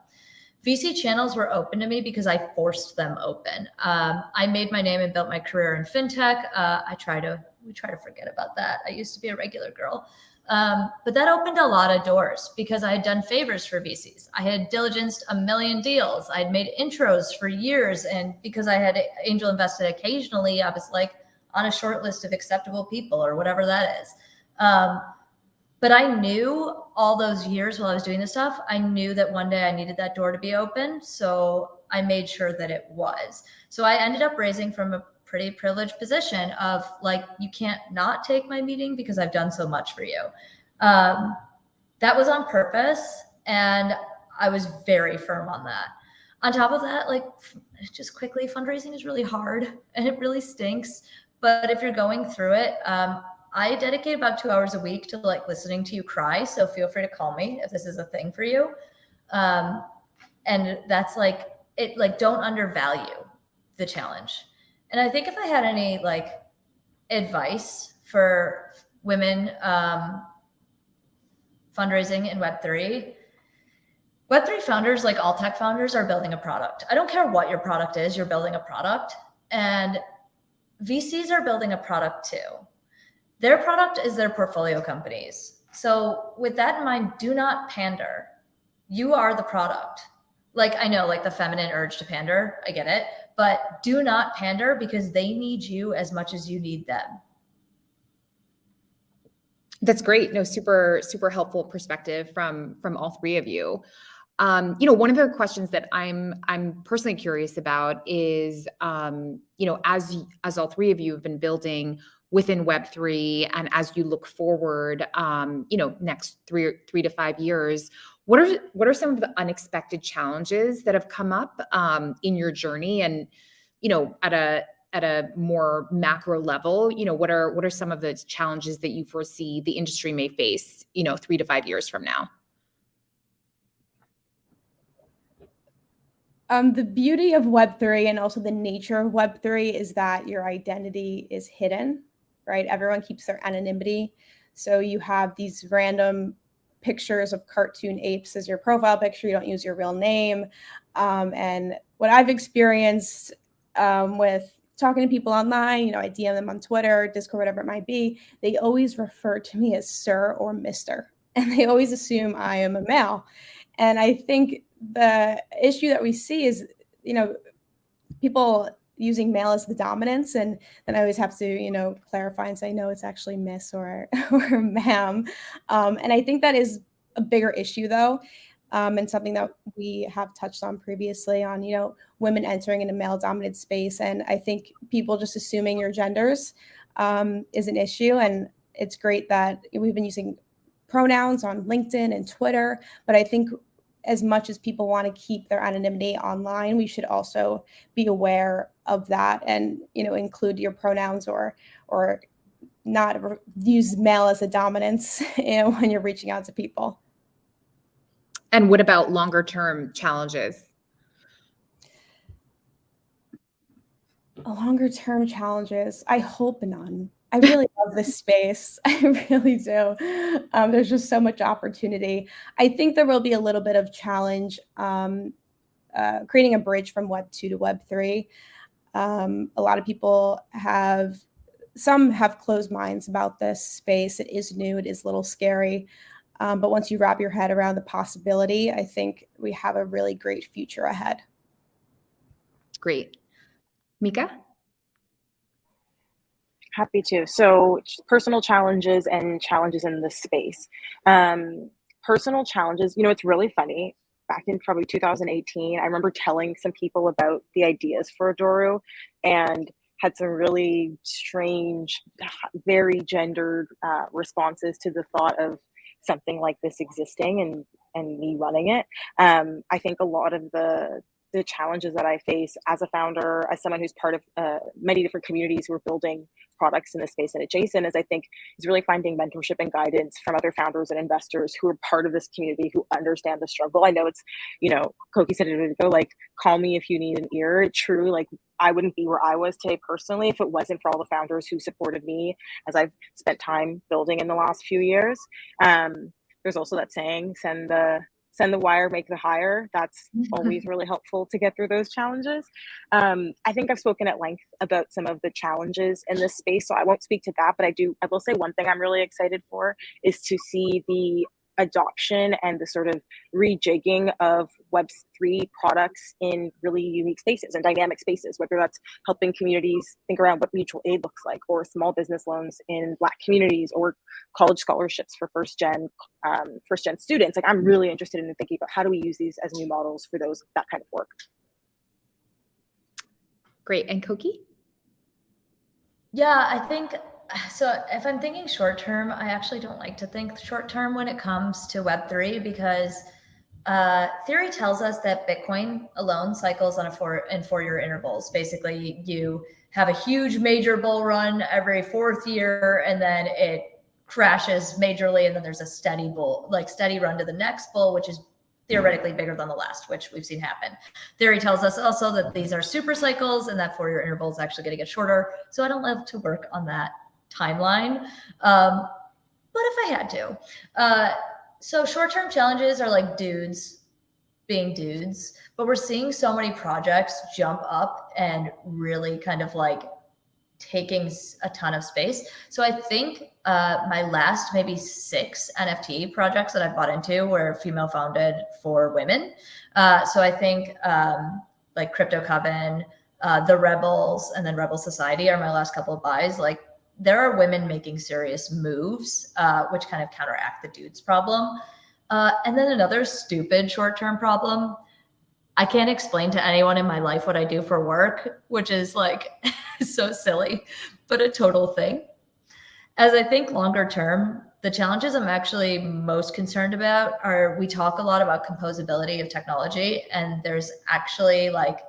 VC channels were open to me because I forced them open. I made my name and built my career in fintech. We try to forget about that. I used to be a regular girl. But that opened a lot of doors because I had done favors for VCs. I had diligenced a million deals. I had made intros for years. And because I had angel invested occasionally, I was on a short list of acceptable people or whatever that is. But I knew all those years while I was doing this stuff, I knew that one day I needed that door to be open. So I made sure that it was. So I ended up raising from a pretty privileged position of you can't not take my meeting because I've done so much for you. That was on purpose. And I was very firm on that. On top of that, just quickly, fundraising is really hard and it really stinks. But if you're going through it, I dedicate about 2 hours a week to listening to you cry. So feel free to call me if this is a thing for you. And that's don't undervalue the challenge. And I think if I had any advice for women fundraising in Web3 founders, like all tech founders, are building a product. I don't care what your product is, you're building a product. And VCs are building a product too. Their product is their portfolio companies. So with that in mind, do not pander. You are the product. I know the feminine urge to pander, I get it, but do not pander because they need you as much as you need them. That's great. No, super, super helpful perspective from all three of you. One of the questions that I'm personally curious about is, as all three of you have been building within Web3, and as you look forward, next three to 5 years, what are some of the unexpected challenges that have come up in your journey? And at a more macro level, what are some of the challenges that you foresee the industry may face, 3 to 5 years from now? The beauty of Web3 and also the nature of Web3 is that your identity is hidden, right? Everyone keeps their anonymity. So you have these random pictures of cartoon apes as your profile picture. You don't use your real name. And what I've experienced with talking to people online, I DM them on Twitter, Discord, whatever it might be, they always refer to me as sir or mister. And they always assume I am a male. And I think the issue that we see is, people using male as the dominance, and then I always have to, clarify and say, no, it's actually miss or or ma'am. And I think that is a bigger issue, though, and something that we have touched on previously on, women entering in a male-dominated space. And I think people just assuming your genders is an issue. And it's great that we've been using pronouns on LinkedIn and Twitter, but I think as much as people want to keep their anonymity online, we should also be aware of that and, include your pronouns or not use male as a dominance when you're reaching out to people. And what about longer term challenges? Longer term challenges, I hope none. I really love this space. I really do. There's just so much opportunity. I think there will be a little bit of challenge creating a bridge from Web2 to Web3. A lot of people have closed minds about this space. It is new. It is a little scary. But once you wrap your head around the possibility, I think we have a really great future ahead. Great. Mica? Happy to. So personal challenges and challenges in the space. Personal challenges, it's really funny. Back in probably 2018, I remember telling some people about the ideas for Idoru and had some really strange, very gendered responses to the thought of something like this existing and me running it. I think a lot of the challenges that I face as a founder, as someone who's part of many different communities who are building products in this space and adjacent, is I think is really finding mentorship and guidance from other founders and investors who are part of this community, who understand the struggle. I know it's, Cokie said it a minute ago, like, call me if you need an ear. True, like, I wouldn't be where I was today personally if it wasn't for all the founders who supported me as I've spent time building in the last few years. There's also that saying, send the wire, make the hire. That's always really helpful to get through those challenges. I think I've spoken at length about some of the challenges in this space, so I won't speak to that, but I will say one thing I'm really excited for is to see the adoption and the sort of rejigging of Web3 products in really unique spaces and dynamic spaces, whether that's helping communities think around what mutual aid looks like, or small business loans in Black communities, or college scholarships for first gen students. Like, I'm really interested in thinking about how do we use these as new models for that kind of work. Great. And Cokie? Yeah, I think so. If I'm thinking short term, I actually don't like to think short term when it comes to Web3, because theory tells us that Bitcoin alone cycles on in 4-year intervals. Basically, you have a huge major bull run every 4th year, and then it crashes majorly, and then there's a steady run to the next bull, which is theoretically bigger than the last, which we've seen happen. Theory tells us also that these are super cycles, and that 4-year interval is actually going to get shorter. So I don't love to work on that timeline, but if I had to. So short-term challenges are like dudes being dudes, but we're seeing so many projects jump up and really kind of like taking a ton of space. So I think my last maybe 6 NFT projects that I bought into were female founded for women. So I think like Crypto Coven, the Rebels, and then Rebel Society are my last couple of buys. Like, there are women making serious moves, which kind of counteract the dudes problem. And then another stupid short-term problem, I can't explain to anyone in my life what I do for work, which is like so silly, but a total thing. As I think longer term, the challenges I'm actually most concerned about are, we talk a lot about composability of technology, and there's actually like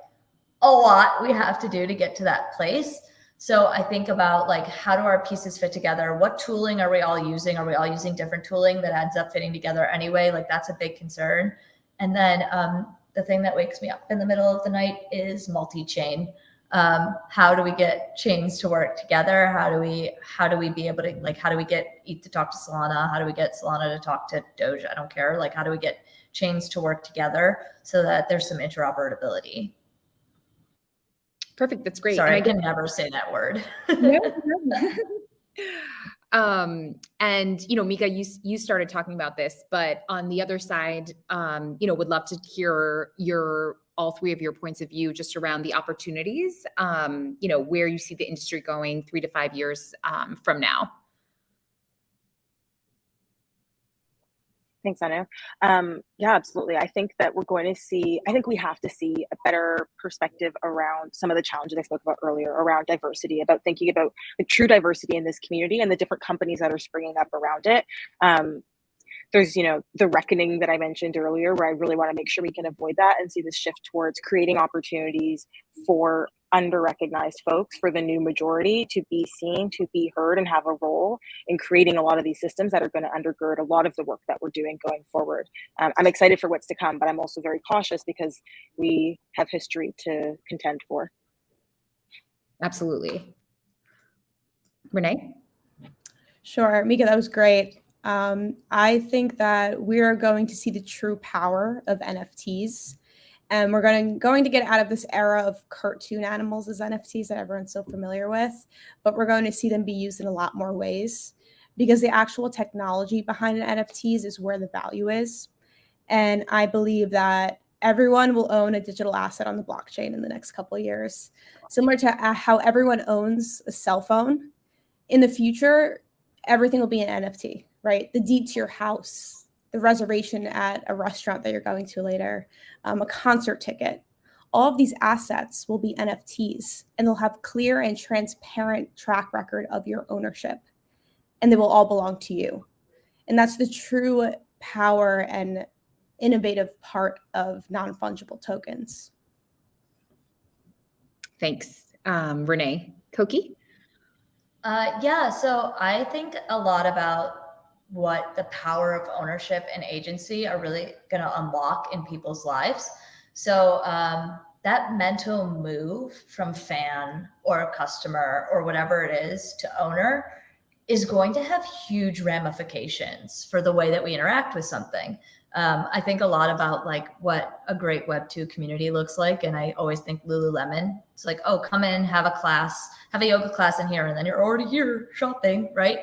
a lot we have to do to get to that place. So I think about like, how do our pieces fit together? What tooling are we all using? Are we all using different tooling that ends up fitting together anyway? Like, that's a big concern. And then the thing that wakes me up in the middle of the night is multi-chain. How do we get chains to work together? How do we be able to, like, how do we get ETH to talk to Solana? How do we get Solana to talk to Doge? I don't care. Like, how do we get chains to work together so that there's some interoperability? Perfect. That's great. Sorry, And I can never say that word. And, Mica, you started talking about this, but on the other side, would love to hear all three of your points of view just around the opportunities, where you see the industry going 3 to 5 years from now. Thanks, Anu. Yeah, absolutely. I think that we have to see a better perspective around some of the challenges I spoke about earlier around diversity, about thinking about the true diversity in this community and the different companies that are springing up around it. There's, the reckoning that I mentioned earlier, where I really want to make sure we can avoid that and see this shift towards creating opportunities for under-recognized folks, for the new majority to be seen, to be heard, and have a role in creating a lot of these systems that are going to undergird a lot of the work that we're doing going forward. I'm excited for what's to come, but I'm also very cautious because we have history to contend for. Absolutely. Renee? Sure, Mica, that was great. I think that we're going to see the true power of NFTs, and we're going to get out of this era of cartoon animals as NFTs that everyone's so familiar with, but we're going to see them be used in a lot more ways, because the actual technology behind NFTs is where the value is. And I believe that everyone will own a digital asset on the blockchain in the next couple of years, similar to how everyone owns a cell phone. In the future, everything will be an NFT, right? The deed to your house, the reservation at a restaurant that you're going to later, a concert ticket. All of these assets will be NFTs, and they'll have clear and transparent track record of your ownership, and they will all belong to you. And that's the true power and innovative part of non-fungible tokens. Thanks, Renee. Cokie? Yeah, so I think a lot about what the power of ownership and agency are really going to unlock in people's lives. So that mental move from fan or customer or whatever it is to owner is going to have huge ramifications for the way that we interact with something. I think a lot about like what a great Web2 community looks like. And I always think Lululemon. It's like, oh, come in, have a yoga class in here, and then you're already here shopping, right?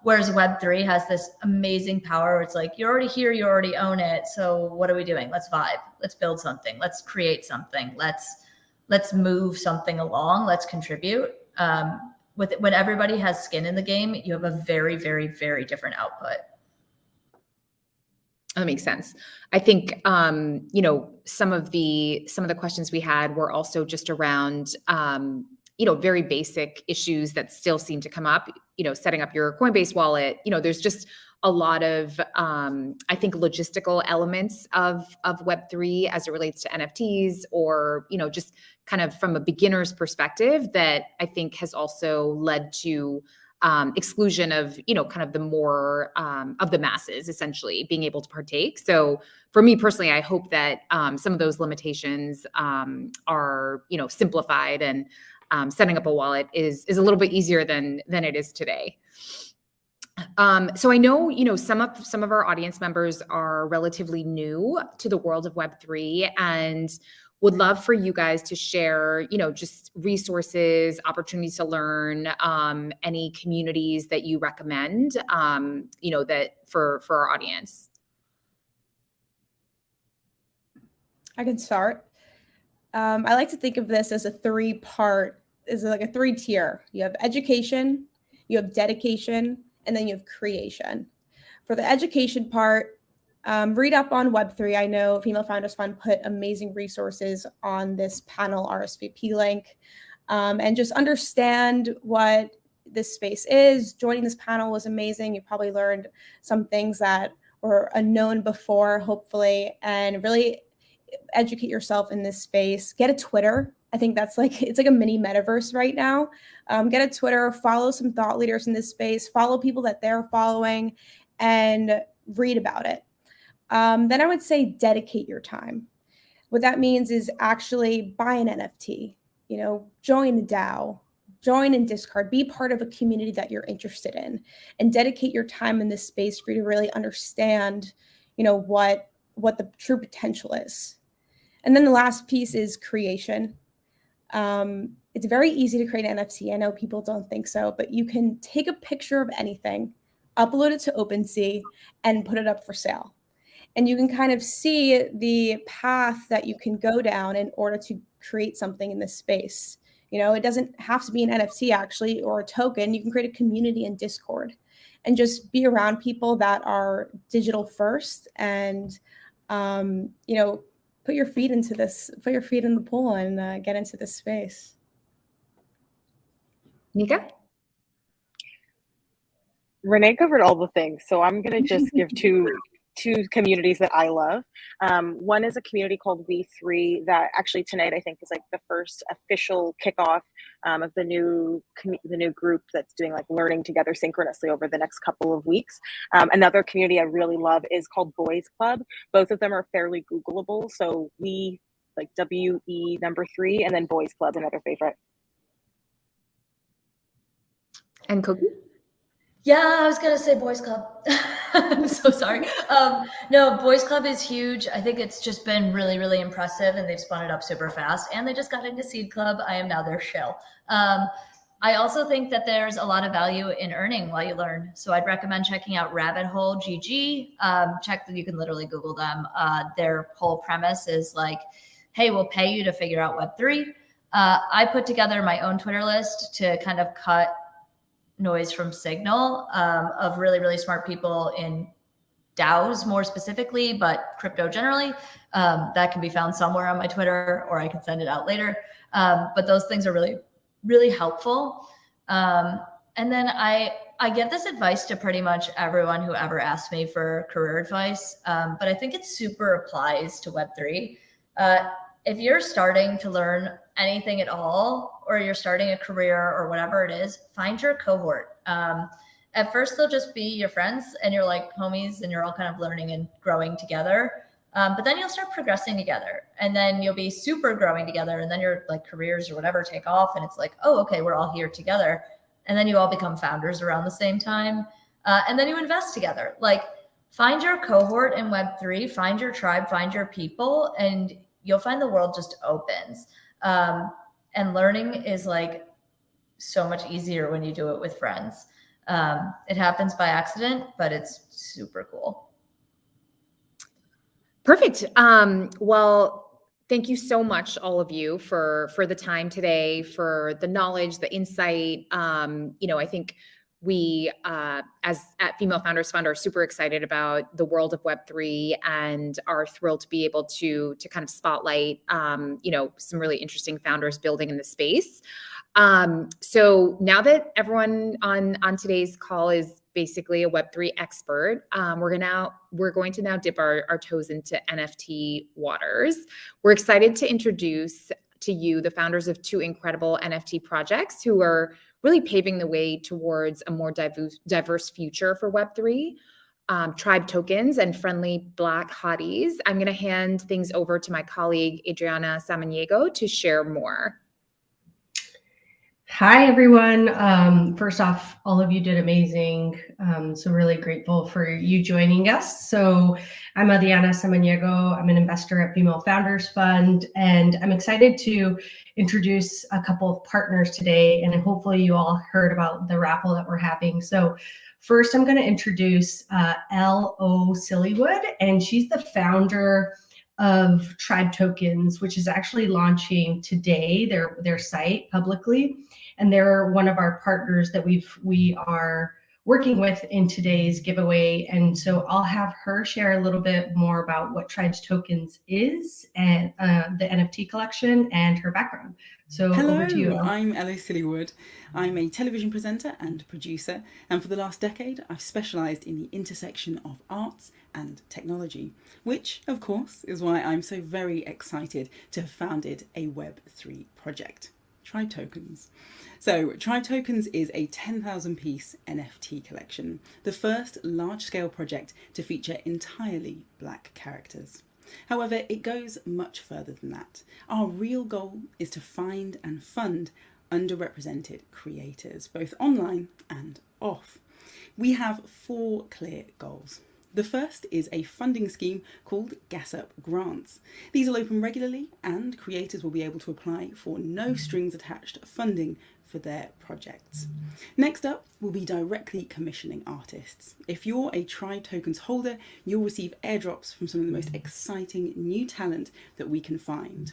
Whereas Web3 has this amazing power where it's like, you're already here, you already own it. So what are we doing? Let's vibe. Let's build something. Let's create something. Let's move something along. Let's contribute. When everybody has skin in the game, you have a very, very, very different output. That makes sense. I think, some of the questions we had were also just around, very basic issues that still seem to come up, setting up your Coinbase wallet. There's just a lot of, I think, logistical elements of Web3 as it relates to NFTs, or, just kind of from a beginner's perspective that I think has also led to exclusion of, kind of the more of the masses essentially being able to partake. So for me personally, I hope that some of those limitations are, simplified, and setting up a wallet is a little bit easier than it is today. So I know, some of our audience members are relatively new to the world of Web3, and would love for you guys to share, just resources, opportunities to learn, any communities that you recommend, that for our audience. I can start. I like to think of this as a three-tier. You have education, you have dedication, and then you have creation. For the education part, read up on Web3. I know Female Founders Fund put amazing resources on this panel RSVP link, and just understand what this space is. Joining this panel was amazing. You probably learned some things that were unknown before, hopefully, and really educate yourself in this space. Get a Twitter. I think that's it's like a mini metaverse right now. Get a Twitter, follow some thought leaders in this space, follow people that they're following, and read about it. Then I would say dedicate your time. What that means is actually buy an NFT, join a DAO, join in Discord, be part of a community that you're interested in, and dedicate your time in this space for you to really understand, what the true potential is. And then the last piece is creation. It's very easy to create an NFT. I know people don't think so, but you can take a picture of anything, upload it to OpenSea, and put it up for sale. And you can kind of see the path that you can go down in order to create something in this space. It doesn't have to be an NFT actually, or a token. You can create a community in Discord and just be around people that are digital first and, put your feet in the pool and get into this space. Mica? Renee covered all the things, so I'm going to just give two communities that I love. One is a community called V3 that actually tonight I think is like the first official kickoff of the new group that's doing like learning together synchronously over the next couple of weeks. Another community I really love is called Boys Club. Both of them are fairly Googleable, so we like WE number 3 and then Boys Club, another favorite. And Cokie? Yeah, I was gonna say Boys Club. I'm so sorry. No, Boys Club is huge. I think it's just been really, really impressive, and they've spun it up super fast. And they just got into Seed Club. I am now their shill. I also think that there's a lot of value in earning while you learn. So I'd recommend checking out Rabbit Hole GG. Check that you can literally Google them. Their whole premise is like, hey, we'll pay you to figure out Web3. I put together my own Twitter list to kind of cut noise from Signal of really, really smart people in DAOs more specifically, but crypto generally. That can be found somewhere on my Twitter, or I can send it out later. But those things are really, really helpful. And then I give this advice to pretty much everyone who ever asks me for career advice, but I think it super applies to Web3. If you're starting to learn anything at all, or you're starting a career or whatever it is, find your cohort. At first, they'll just be your friends and you're like homies and you're all kind of learning and growing together. But then you'll start progressing together, and then you'll be super growing together, and then your like careers or whatever take off, and it's like, oh, okay, we're all here together. And then you all become founders around the same time. And then you invest together. Like, find your cohort in Web3, find your tribe, find your people, and you'll find the world just opens. And learning is like so much easier when you do it with friends. It happens by accident, but it's super cool. Perfect. Well, thank you so much, all of you, for the time today, for the knowledge, the insight. I think we, as at Female Founders Fund, are super excited about the world of Web3 and are thrilled to be able to kind of spotlight, some really interesting founders building in the space. So now that everyone on today's call is basically a Web3 expert, we're going to now dip our toes into NFT waters. We're excited to introduce to you the founders of two incredible NFT projects who are really paving the way towards a more diverse future for Web3, Tribe Tokens and Friendly Black Hotties. I'm going to hand things over to my colleague, Adriana Samaniego, to share more. Hi, everyone. First off, all of you did amazing. So really grateful for you joining us. So I'm Adriana Samaniego. I'm an investor at Female Founders Fund, and I'm excited to introduce a couple of partners today. And hopefully you all heard about the raffle that we're having. So first, I'm going to introduce L.O. Sillywood, and she's the founder of Tribe Tokens, which is actually launching today, their site publicly. And they're one of our partners that we are working with in today's giveaway. And so I'll have her share a little bit more about what Tribe Tokens is and the NFT collection and her background. So over to you, Hello, Elle. I'm L.O. Sillywood. I'm a television presenter and producer, and for the last decade, I've specialised in the intersection of arts and technology, which, of course, is why I'm so very excited to have founded a Web3 project, Tribe Tokens. So, Tribe Tokens is a 10,000 piece NFT collection, the first large-scale project to feature entirely Black characters. However, it goes much further than that. Our real goal is to find and fund underrepresented creators, both online and off. We have 4 clear goals. The first is a funding scheme called Gas Up Grants. These will open regularly and creators will be able to apply for no strings attached funding for their projects. Next up will be directly commissioning artists. If you're a Tribe Tokens holder, you'll receive airdrops from some of the most exciting new talent that we can find.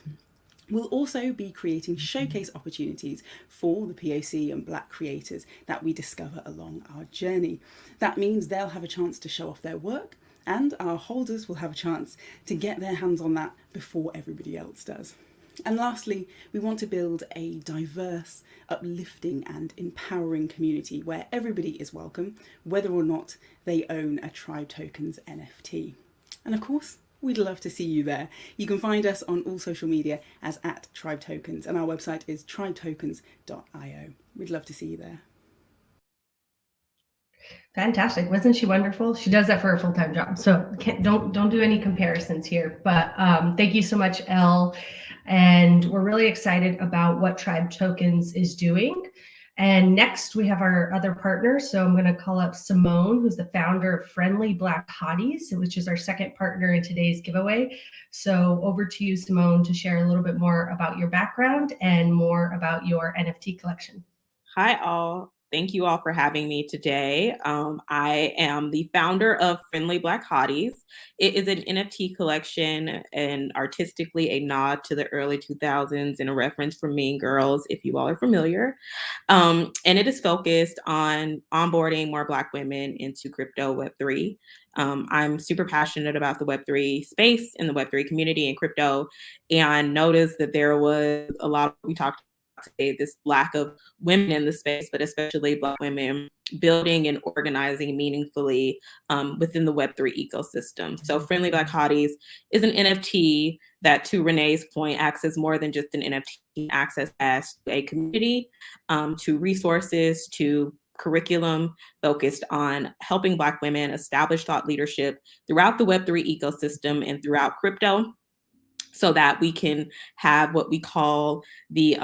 We'll also be creating showcase opportunities for the POC and Black creators that we discover along our journey. That means they'll have a chance to show off their work, and our holders will have a chance to get their hands on that before everybody else does. And lastly, we want to build a diverse, uplifting and empowering community where everybody is welcome, whether or not they own a Tribe Tokens NFT. And of course, we'd love to see you there. You can find us on all social media as @TribeTokens, and our website is tribetokens.io. We'd love to see you there. Fantastic. Wasn't she wonderful? She does that for a full-time job. So don't do any comparisons here. But thank you so much, Elle. And we're really excited about what Tribe Tokens is doing. And next we have our other partner. So I'm going to call up Simone, who's the founder of Friendly Black Hotties, which is our second partner in today's giveaway. So over to you, Simone, to share a little bit more about your background and more about your NFT collection. Hi, all. Thank you all for having me today. I am the founder of Friendly Black Hotties. It is an NFT collection and artistically a nod to the early 2000s and a reference for Mean Girls, if you all are familiar. And it is focused on onboarding more Black women into crypto Web3. I'm super passionate about the Web3 space and the Web3 community and crypto, and noticed that there was a lot, we talked today, this lack of women in the space, but especially Black women building and organizing meaningfully within the Web3 ecosystem. So Friendly Black Hotties is an NFT that, to Renee's point, acts as more than just an NFT, access as a community, to resources, to curriculum focused on helping Black women establish thought leadership throughout the Web3 ecosystem and throughout crypto, so that we can have what we call the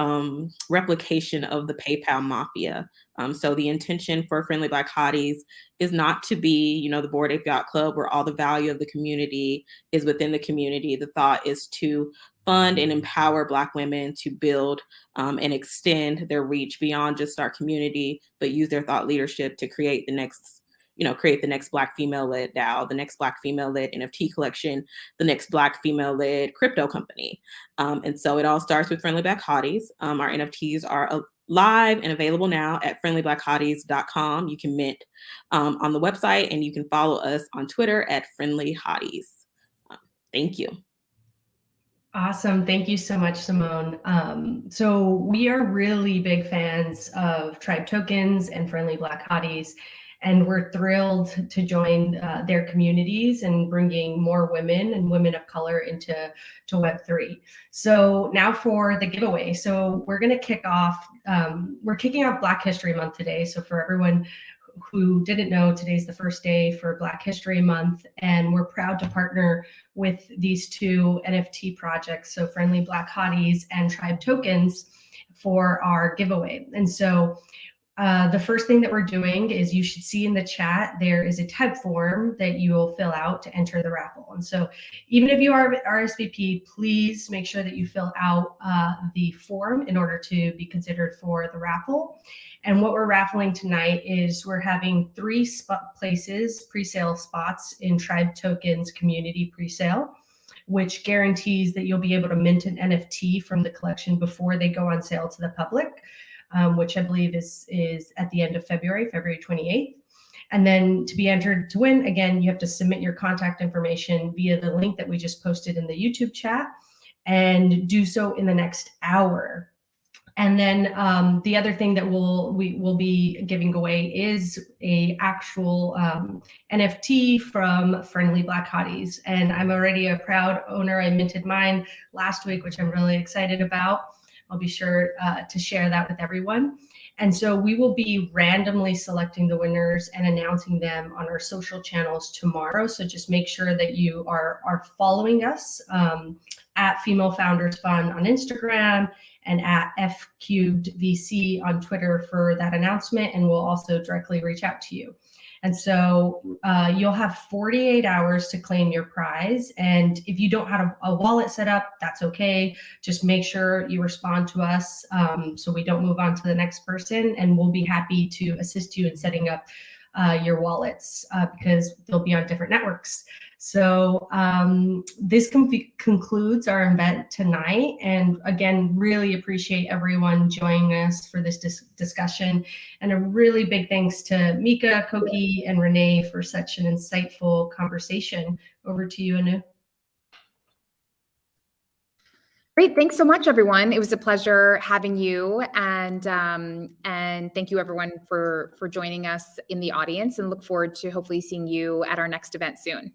replication of the PayPal mafia. So the intention for Friendly Black Hotties is not to be, the Bored Ape Yacht Club where all the value of the community is within the community. The thought is to fund and empower Black women to build and extend their reach beyond just our community, but use their thought leadership to create the next Black female-led DAO, the next Black female-led NFT collection, the next Black female-led crypto company. And so it all starts with Friendly Black Hotties. Our NFTs are live and available now at friendlyblackhotties.com. You can mint on the website, and you can follow us on Twitter at Friendly Hotties. Thank you. Awesome. Thank you so much, Simone. So we are really big fans of Tribe Tokens and Friendly Black Hotties. And we're thrilled to join their communities and bringing more women and women of color into Web3. So now for the giveaway. So we're going to kick off, we're kicking off Black History Month today. So for everyone who didn't know, today's the first day for Black History Month, and we're proud to partner with these two NFT projects, so Friendly Black Hotties and Tribe Tokens, for our giveaway. And so the first thing that we're doing is, you should see in the chat, there is a type form that you will fill out to enter the raffle. And so even if you are RSVP, please make sure that you fill out the form in order to be considered for the raffle. And what we're raffling tonight is, we're having 3 pre-sale spots in Tribe Tokens community pre-sale, which guarantees that you'll be able to mint an NFT from the collection before they go on sale to the public. Which I believe is at the end of February 28th. And then to be entered to win, again, you have to submit your contact information via the link that we just posted in the YouTube chat, and do so in the next hour. And then the other thing that we will be giving away is a actual NFT from Friendly Black Hotties. And I'm already a proud owner. I minted mine last week, which I'm really excited about. I'll be sure to share that with everyone. And so we will be randomly selecting the winners and announcing them on our social channels tomorrow. So just make sure that you are following us at Female Founders Fund on Instagram and at F3VC on Twitter for that announcement. And we'll also directly reach out to you. And so you'll have 48 hours to claim your prize. And if you don't have a wallet set up, that's okay. Just make sure you respond to us so we don't move on to the next person. And we'll be happy to assist you in setting up your wallets because they'll be on different networks. So this concludes our event tonight. And again, really appreciate everyone joining us for this discussion. And a really big thanks to Mica, Cokie, and Renee for such an insightful conversation. Over to you, Anu. Great, thanks so much, everyone. It was a pleasure having you, and thank you, everyone, for joining us in the audience. And look forward to hopefully seeing you at our next event soon.